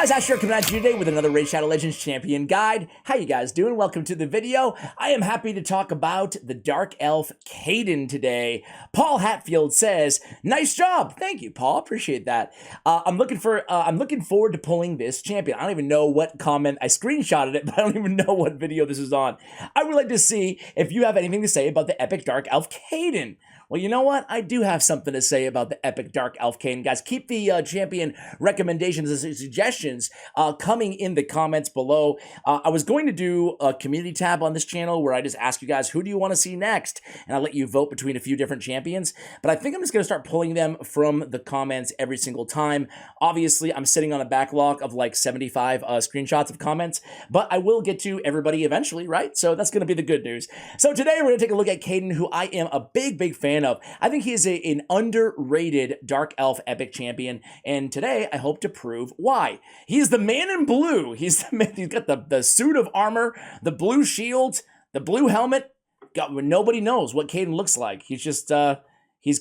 Guys, Asher coming at you today with another Raid Shadow Legends Champion Guide. How you guys doing? Welcome to the video. I am happy to talk about the Dark Elf Kaiden today. Paul Hatfield says, "Nice job." Thank you, Paul. Appreciate that. I'm looking forward to pulling this champion. I don't even know what comment I screenshotted it, but I don't even know what video this is on. I would like to see if you have anything to say about the epic Dark Elf Kaiden. Well, you know what? I do have something to say about the epic Dark Elf Kaiden. Guys, keep the champion recommendations and suggestions coming in the comments below. I was going to do a community tab on this channel where I just ask you guys, who do you want to see next? And I'll let you vote between a few different champions. But I think I'm just going to start pulling them from the comments every single time. Obviously, I'm sitting on a backlog of like 75 screenshots of comments, but I will get to everybody eventually, right? So that's going to be the good news. So today we're going to take a look at Kaiden, who I am a big fan of. I think he is an underrated Dark Elf epic champion, and today I hope to prove why. He's the man in blue. He's got the suit of armor, the blue shield, the blue helmet. Nobody knows what Kaiden looks like. He's just he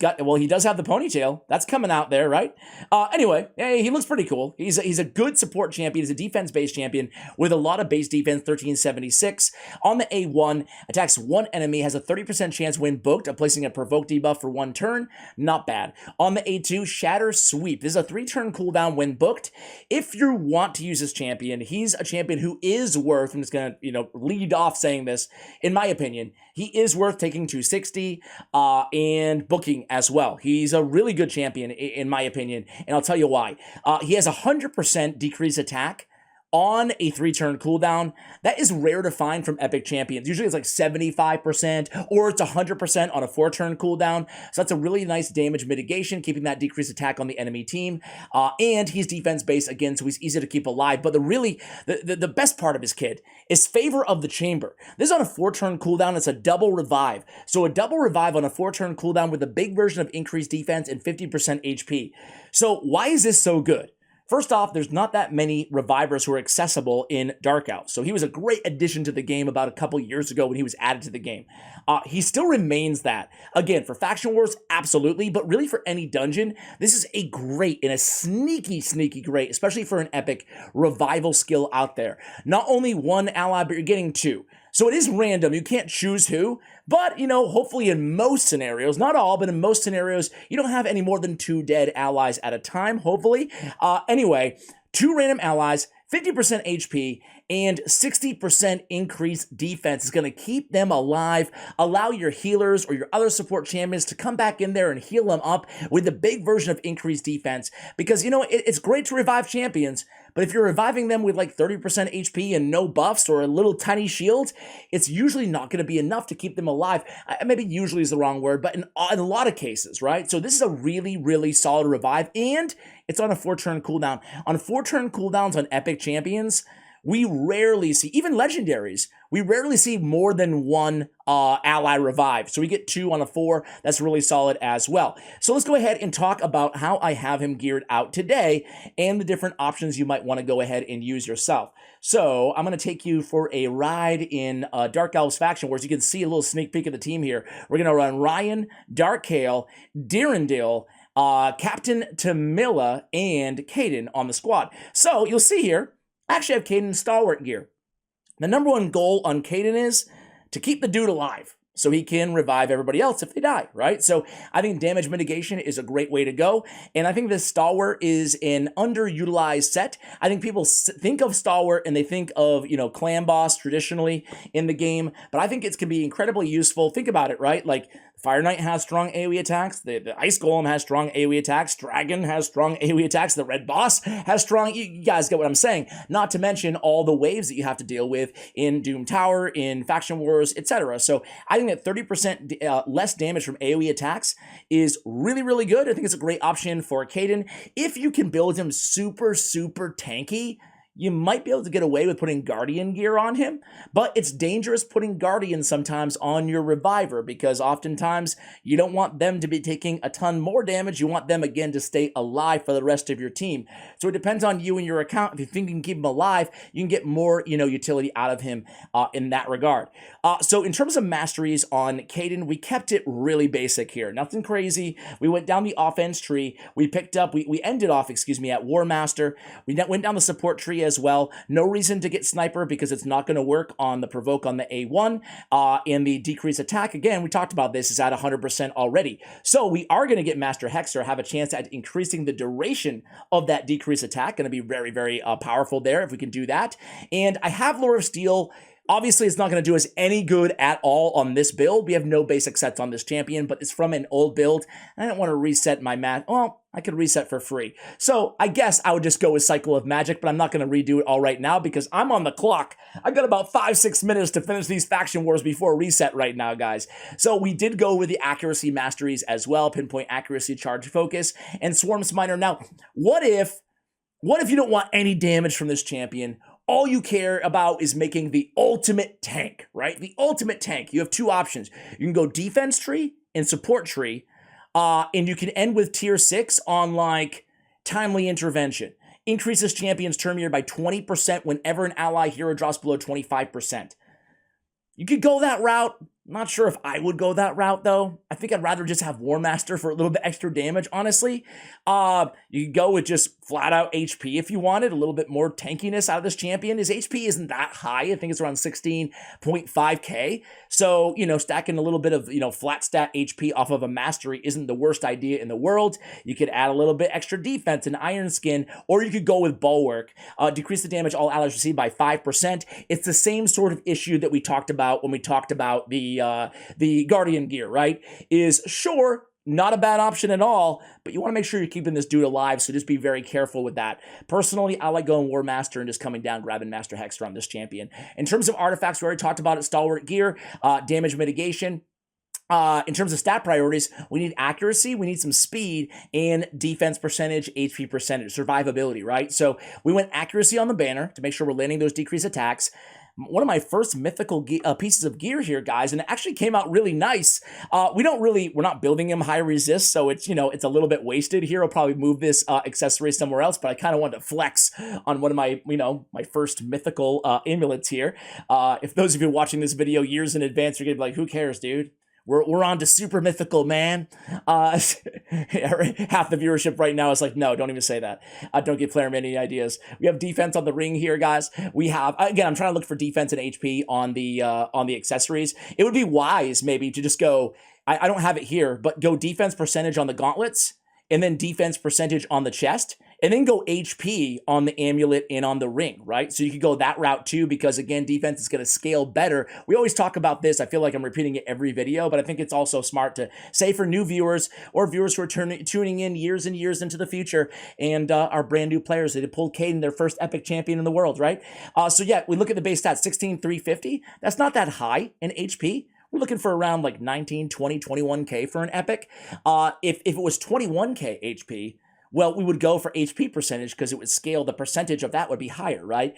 does have the ponytail. That's coming out there, right? Anyway, he looks pretty cool. He's a good support champion. He's a defense-based champion with a lot of base defense, 1376. On the A1, attacks one enemy, has a 30% chance when booked of placing a provoke debuff for one turn. Not bad. On the A2, Shatter Sweep. This is a 3-turn cooldown when booked. If you want to use this champion, he's a champion who is worth, I'm just going to, lead off saying this, in my opinion, he is worth taking 260 and booking as well. He's a really good champion in my opinion, and I'll tell you why. He has 100% decreased attack on a 3-turn cooldown. That is rare to find from epic champions. Usually it's like 75% or it's 100% on a 4-turn cooldown. So that's a really nice damage mitigation, keeping that decreased attack on the enemy team. And he's defense-based again, so he's easy to keep alive. But the best part of his kit is Favor of the Chamber. This is on a 4-turn cooldown. It's a double revive. So a double revive on a 4-turn cooldown with a big version of increased defense and 50% HP. So why is this so good? First off, there's not that many revivers who are accessible in Dark Elf. So he was a great addition to the game about a couple years ago when he was added to the game. He still remains that. Again, for Faction Wars, absolutely, but really for any dungeon, this is a great and a sneaky great, especially for an epic revival skill out there. Not only one ally, but you're getting two. So it is random. You can't choose who, but, hopefully in most scenarios, not all, but in most scenarios, you don't have any more than 2 dead allies at a time, hopefully. Anyway, 2 random allies, 50% HP, and 60% increased defense is going to keep them alive, allow your healers or your other support champions to come back in there and heal them up with the big version of increased defense. Because, it's great to revive champions, but if you're reviving them with like 30% HP and no buffs or a little tiny shield, it's usually not going to be enough to keep them alive. Maybe usually is the wrong word, but in a lot of cases, right? So this is a really solid revive, and it's on a 4-turn cooldown. On 4-turn cooldowns on epic champions, we rarely see, even legendaries, we rarely see more than 1 ally revive. So we get 2 on a 4. That's really solid as well. So let's go ahead and talk about how I have him geared out today and the different options you might want to go ahead and use yourself. So I'm going to take you for a ride in Dark Elves Faction Wars. You can see a little sneak peek of the team here. We're going to run Ryan, Dark Kale, Dirindil, Captain Tamila, and Kaiden on the squad. So you'll see here, I actually have Kaiden stalwart gear. The number 1 goal on Kaiden is to keep the dude alive so he can revive everybody else if they die, right? So I think damage mitigation is a great way to go, and I think this stalwart is an underutilized set. I think people think of stalwart and they think of, clan boss traditionally in the game, but I think it can be incredibly useful. Think about it, right? Like Fire Knight has strong AoE attacks, the Ice Golem has strong AoE attacks, Dragon has strong AoE attacks, the Red Boss has strong, you guys get what I'm saying. Not to mention all the waves that you have to deal with in Doom Tower, in Faction Wars, etc. So I think that 30% less damage from AoE attacks is really good. I think it's a great option for Kaiden. If you can build him super tanky, you might be able to get away with putting Guardian gear on him, but it's dangerous putting Guardian sometimes on your Reviver because oftentimes you don't want them to be taking a ton more damage. You want them, again, to stay alive for the rest of your team. So it depends on you and your account. If you think you can keep him alive, you can get more, utility out of him in that regard. So in terms of masteries on Kaiden, we kept it really basic here. Nothing crazy. We went down the offense tree. We ended off, at War Master. We went down the support tree as well. No reason to get Sniper because it's not going to work on the Provoke on the A1. And the decrease attack, again, we talked about this, is at 100% already. So we are going to get Master Hexer, have a chance at increasing the duration of that decrease attack. Going to be very, very powerful there if we can do that. And I have Lure of Steel. Obviously, it's not going to do us any good at all on this build. We have no basic sets on this champion, but it's from an old build. I don't want to reset my math. Well, I could reset for free. So I guess I would just go with Cycle of Magic, but I'm not going to redo it all right now because I'm on the clock. I've got about 5-6 minutes to finish these faction wars before reset right now, guys. So we did go with the accuracy masteries as well, pinpoint accuracy, charge focus, and Swarm Smiter. Now, what if you don't want any damage from this champion? All you care about is making the ultimate tank, right? The ultimate tank. You have two options. You can go defense tree and support tree, and you can end with tier 6 on like timely intervention. Increases champion's turn meter by 20% whenever an ally hero drops below 25%. You could go that route. Not sure if I would go that route, though. I think I'd rather just have War Master for a little bit extra damage, honestly. You could go with just flat-out HP if you wanted, a little bit more tankiness out of this champion. His HP isn't that high. I think it's around 16.5k. So, stacking a little bit of, flat stat HP off of a Mastery isn't the worst idea in the world. You could add a little bit extra defense and Iron Skin, or you could go with Bulwark. Decrease the damage all allies receive by 5%. It's the same sort of issue that we talked about when we talked about the Guardian gear, right? Is sure, not a bad option at all, but you want to make sure you're keeping this dude alive, so just be very careful with that. Personally, I like going War Master and just coming down, grabbing Master Hexer on this champion. In terms of artifacts, we already talked about it, Stalwart Gear, damage mitigation. In terms of stat priorities, we need accuracy, we need some speed, and defense percentage, HP percentage, survivability, right? So we went accuracy on the banner to make sure we're landing those decreased attacks. One of my first mythical pieces of gear here, guys, and it actually came out really nice. We're not building him high resist, so it's, it's a little bit wasted here. I'll probably move this accessory somewhere else, but I kind of wanted to flex on one of my, my first mythical amulets here. If those of you watching this video years in advance, you're gonna be like, who cares, dude? We're on to super mythical, man. Half the viewership right now is like, no, don't even say that. Don't give Flareman any ideas. We have defense on the ring here, guys. We have, again, I'm trying to look for defense and HP on the accessories. It would be wise maybe to just go, I don't have it here, but go defense percentage on the gauntlets and then defense percentage on the chest, and then go HP on the amulet and on the ring, right? So you could go that route too, because again, defense is going to scale better. We always talk about this. I feel like I'm repeating it every video, but I think it's also smart to say for new viewers or viewers who are tuning in years and years into the future and are brand new players. They pulled Kaiden, their first epic champion in the world, right? So yeah, we look at the base stats, 16,350. That's not that high in HP. We're looking for around like 19, 20, 21k for an epic. If it was 21k HP, well, we would go for HP percentage because it would scale. The percentage of that would be higher, right?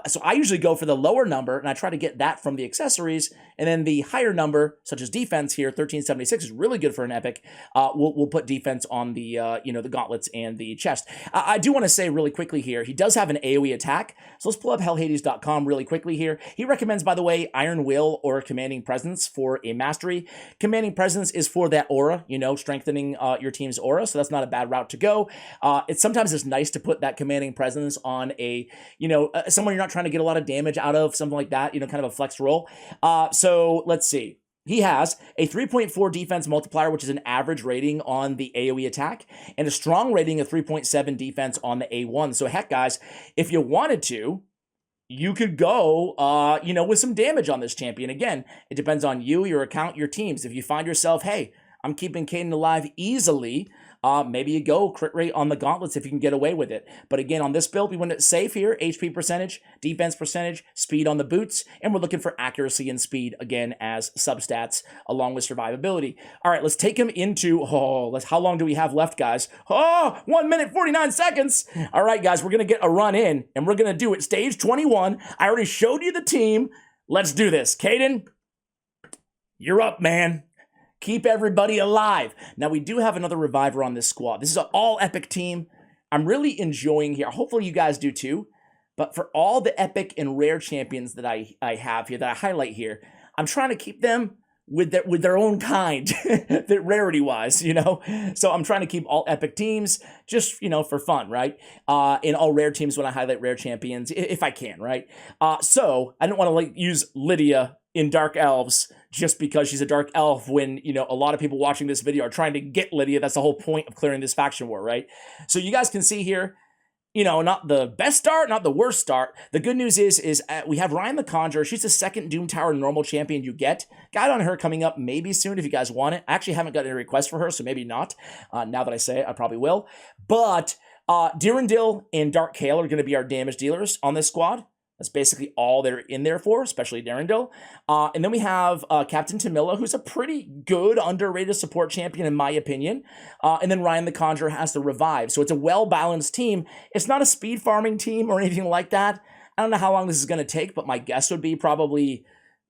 So I usually go for the lower number, and I try to get that from the accessories, and then the higher number, such as defense here, 1376 is really good for an epic. We'll put defense on the the gauntlets and the chest. I do want to say really quickly here, he does have an AoE attack, so let's pull up hellhades.com really quickly here. He recommends, by the way, Iron Will or Commanding Presence for a mastery. Commanding Presence is for that aura, strengthening your team's aura, so that's not a bad route to go. Sometimes it's nice to put that Commanding Presence on a, someone you're not trying to get a lot of damage out of, something like that, kind of a flex roll. So let's see. He has a 3.4 defense multiplier, which is an average rating on the AoE attack, and a strong rating of 3.7 defense on the A1. So heck, guys, if you wanted to, you could go, with some damage on this champion. Again, it depends on you, your account, your teams. If you find yourself, hey, I'm keeping Kaiden alive easily, maybe you go crit rate on the gauntlets if you can get away with it. But again, on this build, we went safe here, HP percentage, defense percentage, speed on the boots, and we're looking for accuracy and speed, again, as substats, along with survivability. All right, let's take him into, how long do we have left, guys? 1 minute, 49 seconds. All right, guys, we're going to get a run in, and we're going to do it. Stage 21. I already showed you the team. Let's do this. Kaiden, you're up, man. Keep everybody alive. Now, we do have another reviver on this squad. This is an all-epic team. I'm really enjoying here. Hopefully, you guys do too. But for all the epic and rare champions that I have here, that I highlight here, I'm trying to keep them with their own kind, that rarity-wise, you know? So I'm trying to keep all epic teams just, you know, for fun, right? And all rare teams when I highlight rare champions, if I can, right? So I don't want to like use Lydia in Dark Elves just because she's a Dark Elf when, you know, a lot of people watching this video are trying to get Lydia. That's the whole point of clearing this faction war, right? So you guys can see here, you know, not the best start, not the worst start. The good news is we have Ryan the Conjurer. She's the second Doom Tower normal champion you get. Guide on her coming up maybe soon if you guys want it. I actually haven't got any requests for her, so maybe not. Now that I say it, I probably will. But Dirindil and Dark Kale are going to be our damage dealers on this squad. That's basically all they're in there for, especially Dirindil. And then we have Captain Tamila, who's a pretty good, underrated support champion, in my opinion. And then Ryan the Conjurer has the revive. So it's a well-balanced team. It's not a speed farming team or anything like that. I don't know how long this is going to take, but my guess would be probably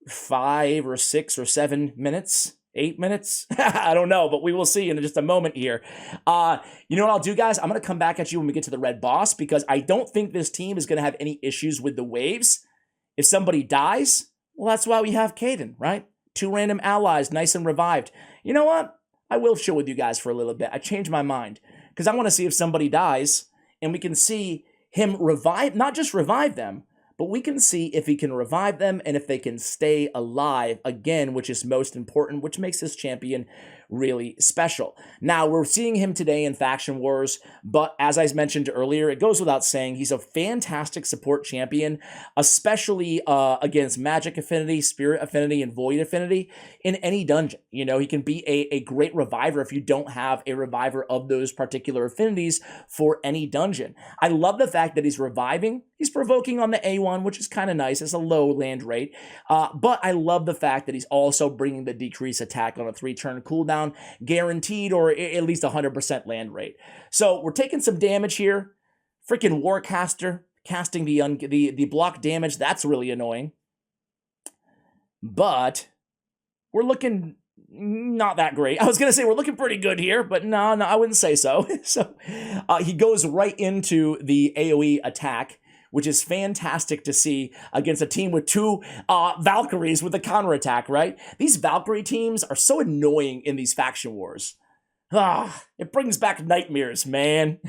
5 or 6 or 7 minutes. 8 minutes? I don't know, but we will see in just a moment here. You know what I'll do, guys? I'm going to come back at you when we get to the red boss because I don't think this team is going to have any issues with the waves. If somebody dies, well, that's why we have Kaiden, right? 2 random allies, nice and revived. You know what? I will chill with you guys for a little bit. I changed my mind because I want to see if somebody dies and we can see him revive, not just revive them, but we can see if he can revive them and if they can stay alive again, which is most important, which makes this champion really special. Now, we're seeing him today in Faction Wars, but as I mentioned earlier, it goes without saying, he's a fantastic support champion, especially against Magic Affinity, Spirit Affinity, and Void Affinity in any dungeon. You know, he can be a great reviver if you don't have a reviver of those particular affinities for any dungeon. I love the fact that he's reviving. He's provoking on the A1, which is kind of nice. It's a low land rate. But I love the fact that he's also bringing the decrease attack on a 3-turn cooldown, guaranteed, or at least 100% land rate. So we're taking some damage here. Freaking Warcaster casting the block damage. That's really annoying. But we're looking not that great. I was going to say we're looking pretty good here, but no, I wouldn't say so. So he goes right into the AoE attack, which is fantastic to see against a team with 2 Valkyries with a counterattack, right? These Valkyrie teams are so annoying in these faction wars. It brings back nightmares, man.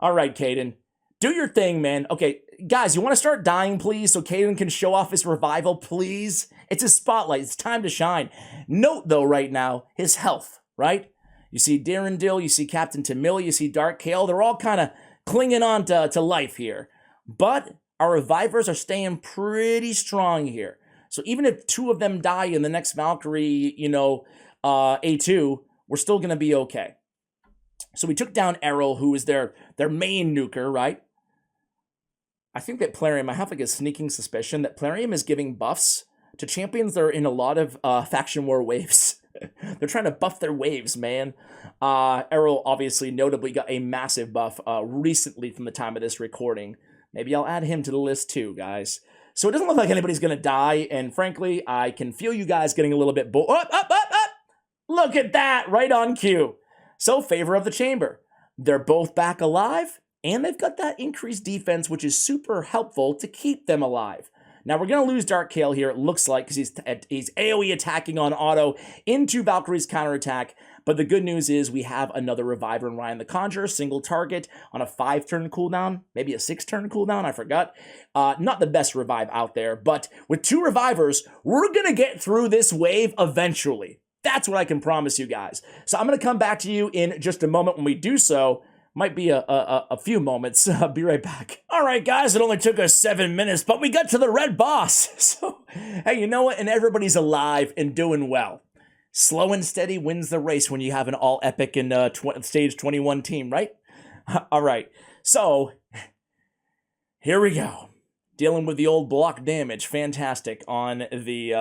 All right, Kaiden. Do your thing, man. Okay, guys, you want to start dying, please, so Kaiden can show off his revival, please? It's his spotlight. It's time to shine. Note, though, right now, his health, right? You see Dirindil, you see Captain Tamila, you see Dark Kale. They're all kind of clinging on to life here. But our revivers are staying pretty strong here. So even if 2 of them die in the next Valkyrie, you know, A2, we're still going to be okay. So we took down Errol, who is their main nuker, right? I think that Plarium, I have like a sneaking suspicion that Plarium is giving buffs to champions that are in a lot of faction war waves. They're trying to buff their waves, man. Errol obviously notably got a massive buff recently from the time of this recording. Maybe I'll add him to the list too, guys. So it doesn't look like anybody's going to die, and frankly, I can feel you guys getting a little bit up. Look at that, right on cue. So, favor of the chamber. They're both back alive, and they've got that increased defense, which is super helpful to keep them alive. Now, we're going to lose Dark Kale here, it looks like, because he's AoE attacking on auto into Valkyrie's counterattack. But the good news is we have another reviver in Ryan the Conjurer, single target on a 5-turn cooldown, maybe a 6-turn cooldown, I forgot. Not the best revive out there, but with 2 revivers, we're going to get through this wave eventually. That's what I can promise you guys. So I'm going to come back to you in just a moment when we do so. Might be a few moments. I'll be right back. All right, guys, it only took us 7 minutes, but we got to the red boss. So, hey, you know what? And everybody's alive and doing well. Slow and steady wins the race when you have an all epic and stage 21 team, right? All right. So here we go. Dealing with the old block damage, fantastic on the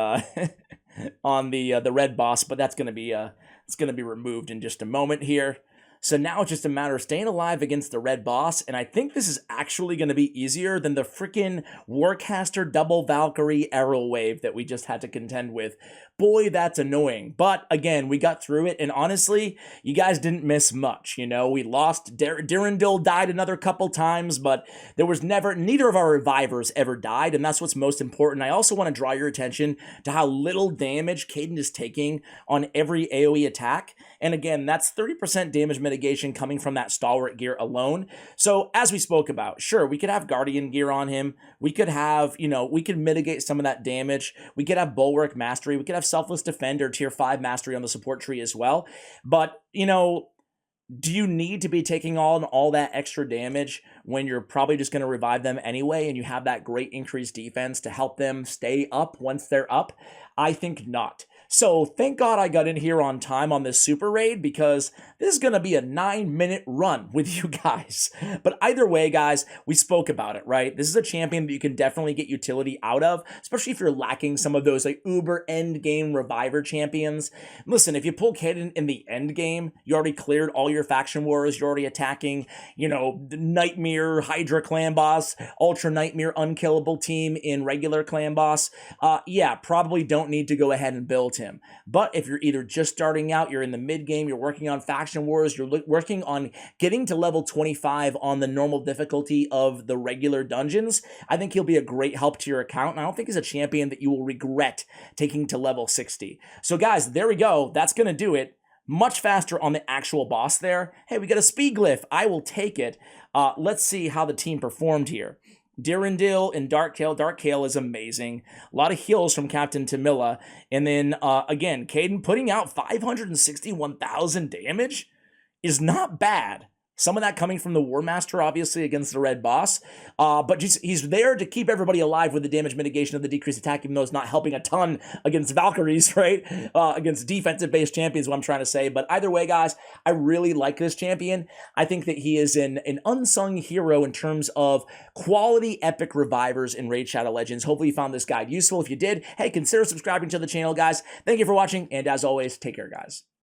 on the red boss, but that's gonna be it's gonna be removed in just a moment here. So now it's just a matter of staying alive against the red boss, and I think this is actually going to be easier than the freaking Warcaster double Valkyrie arrow wave that we just had to contend with. Boy, that's annoying. But again, we got through it, and honestly, you guys didn't miss much. You know, we lost, Durandil died another couple times, but there was neither of our revivers ever died, and that's what's most important. I also want to draw your attention to how little damage Kaiden is taking on every AoE attack. And again, that's 30% damage mitigation coming from that stalwart gear alone. So as we spoke about, sure, we could have guardian gear on him. We could have, we could mitigate some of that damage. We could have bulwark mastery. We could have selfless defender tier 5 mastery on the support tree as well. But, do you need to be taking on all that extra damage when you're probably just going to revive them anyway and you have that great increased defense to help them stay up once they're up? I think not. So thank God I got in here on time on this super raid, because this is going to be a 9-minute run with you guys. But either way, guys, we spoke about it, right? This is a champion that you can definitely get utility out of, especially if you're lacking some of those like uber end game reviver champions. Listen, if you pull Kaiden in the end game, you already cleared all your faction wars, you're already attacking, the Nightmare Hydra clan boss, Ultra Nightmare unkillable team in regular clan boss. Yeah, probably don't need to go ahead and build him. But if you're either just starting out, you're in the mid game, you're working on faction wars, you're working on getting to level 25 on the normal difficulty of the regular dungeons, I think he'll be a great help to your account. And I don't think he's a champion that you will regret taking to level 60. So guys, there we go. That's going to do it. Much faster on the actual boss there. Hey, we got a speed glyph. I will take it. Let's see how the team performed here. Durandil and Dark Kale. Dark Kale is amazing. A lot of heals from Captain Tamila. And then, again, Kaiden putting out 561,000 damage is not bad. Some of that coming from the War Master, obviously, against the red boss. But he's there to keep everybody alive with the damage mitigation of the decreased attack, even though it's not helping a ton against Valkyries, right? Against defensive-based champions, what I'm trying to say. But either way, guys, I really like this champion. I think that he is an unsung hero in terms of quality epic revivers in Raid Shadow Legends. Hopefully you found this guide useful. If you did, hey, consider subscribing to the channel, guys. Thank you for watching, and as always, take care, guys.